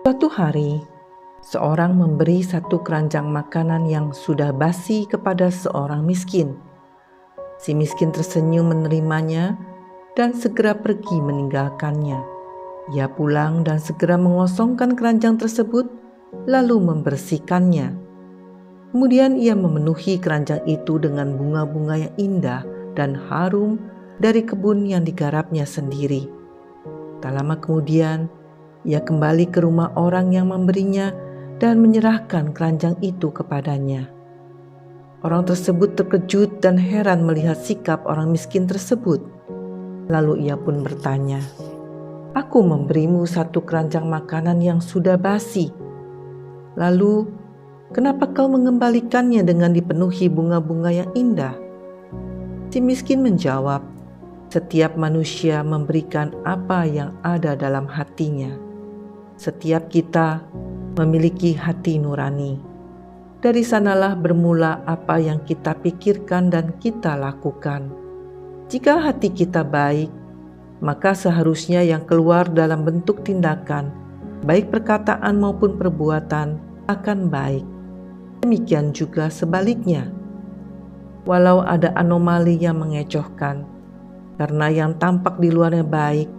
Suatu hari, seorang memberi satu keranjang makanan yang sudah basi kepada seorang miskin. Si miskin tersenyum menerimanya dan segera pergi meninggalkannya. Ia pulang dan segera mengosongkan keranjang tersebut, lalu membersihkannya. Kemudian ia memenuhi keranjang itu dengan bunga-bunga yang indah dan harum dari kebun yang digarapnya sendiri. Tak lama kemudian, ia kembali ke rumah orang yang memberinya dan menyerahkan keranjang itu kepadanya. Orang tersebut terkejut dan heran melihat sikap orang miskin tersebut. Lalu ia pun bertanya, "Aku memberimu satu keranjang makanan yang sudah basi. Lalu, kenapa kau mengembalikannya dengan dipenuhi bunga-bunga yang indah?" Si miskin menjawab, "Setiap manusia memberikan apa yang ada dalam hatinya. Setiap kita memiliki hati nurani. Dari sanalah bermula apa yang kita pikirkan dan kita lakukan. Jika hati kita baik, maka seharusnya yang keluar dalam bentuk tindakan, baik perkataan maupun perbuatan, akan baik. Demikian juga sebaliknya. Walau ada anomali yang mengecohkan, karena yang tampak di luarnya baik,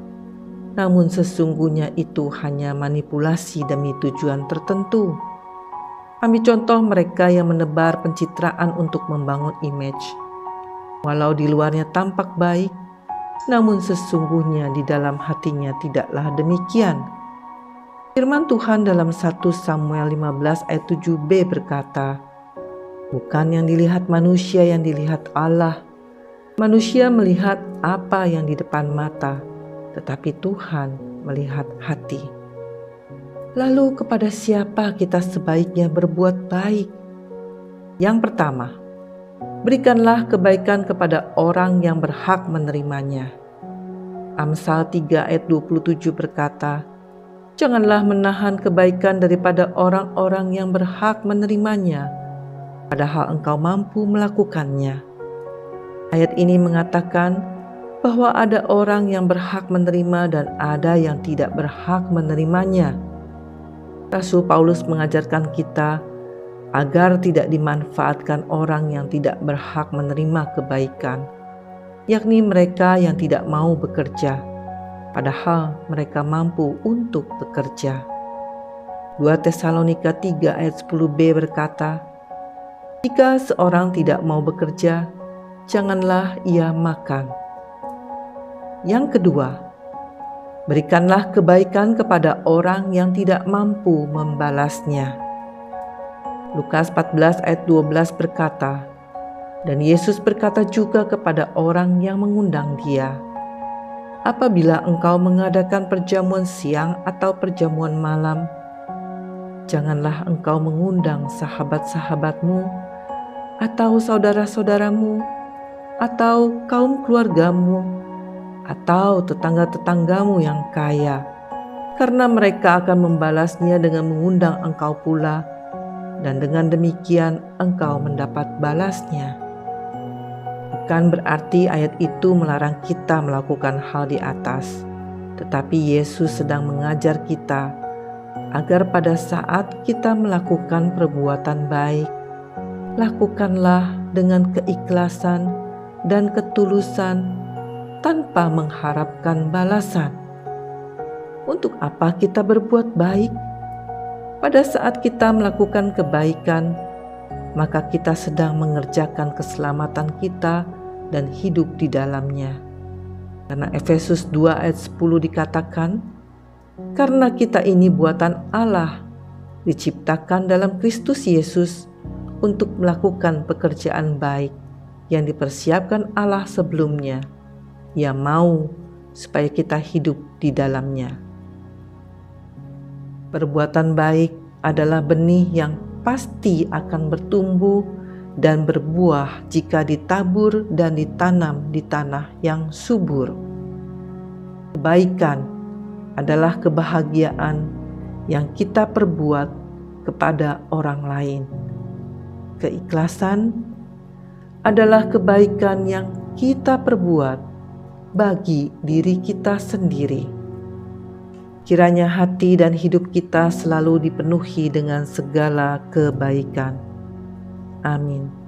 namun sesungguhnya itu hanya manipulasi demi tujuan tertentu. Ambil contoh mereka yang menebar pencitraan untuk membangun image. Walau di luarnya tampak baik, namun sesungguhnya di dalam hatinya tidaklah demikian. Firman Tuhan dalam 1 Samuel 15 ayat 7b berkata, "Bukan yang dilihat manusia yang dilihat Allah. Manusia melihat apa yang di depan mata, tetapi Tuhan melihat hati." Lalu kepada siapa kita sebaiknya berbuat baik? Yang pertama, berikanlah kebaikan kepada orang yang berhak menerimanya. Amsal 3 ayat 27 berkata, "Janganlah menahan kebaikan daripada orang-orang yang berhak menerimanya, padahal engkau mampu melakukannya." Ayat ini mengatakan bahwa ada orang yang berhak menerima dan ada yang tidak berhak menerimanya. Rasul Paulus mengajarkan kita agar tidak dimanfaatkan orang yang tidak berhak menerima kebaikan, yakni mereka yang tidak mau bekerja, padahal mereka mampu untuk bekerja. 2 Tesalonika 3 ayat 10b berkata, "Jika seorang tidak mau bekerja, janganlah ia makan." Yang kedua, berikanlah kebaikan kepada orang yang tidak mampu membalasnya. Lukas 14 ayat 12 berkata, "Dan Yesus berkata juga kepada orang yang mengundang dia, apabila engkau mengadakan perjamuan siang atau perjamuan malam, janganlah engkau mengundang sahabat-sahabatmu, atau saudara-saudaramu, atau kaum keluargamu, atau tetangga-tetanggamu yang kaya, karena mereka akan membalasnya dengan mengundang engkau pula, dan dengan demikian engkau mendapat balasnya." Bukan berarti ayat itu melarang kita melakukan hal di atas, tetapi Yesus sedang mengajar kita agar pada saat kita melakukan perbuatan baik, lakukanlah dengan keikhlasan dan ketulusan, tanpa mengharapkan balasan. Untuk apa kita berbuat baik? Pada saat kita melakukan kebaikan, maka kita sedang mengerjakan keselamatan kita dan hidup di dalamnya. Karena Efesus 2 ayat 10 dikatakan, "Karena kita ini buatan Allah, diciptakan dalam Kristus Yesus untuk melakukan pekerjaan baik yang dipersiapkan Allah sebelumnya. Ia mau supaya kita hidup di dalamnya." Perbuatan baik adalah benih yang pasti akan bertumbuh dan berbuah jika ditabur dan ditanam di tanah yang subur. Kebaikan adalah kebahagiaan yang kita perbuat kepada orang lain. Keikhlasan adalah kebaikan yang kita perbuat bagi diri kita sendiri. Kiranya hati dan hidup kita selalu dipenuhi dengan segala kebaikan. Amin.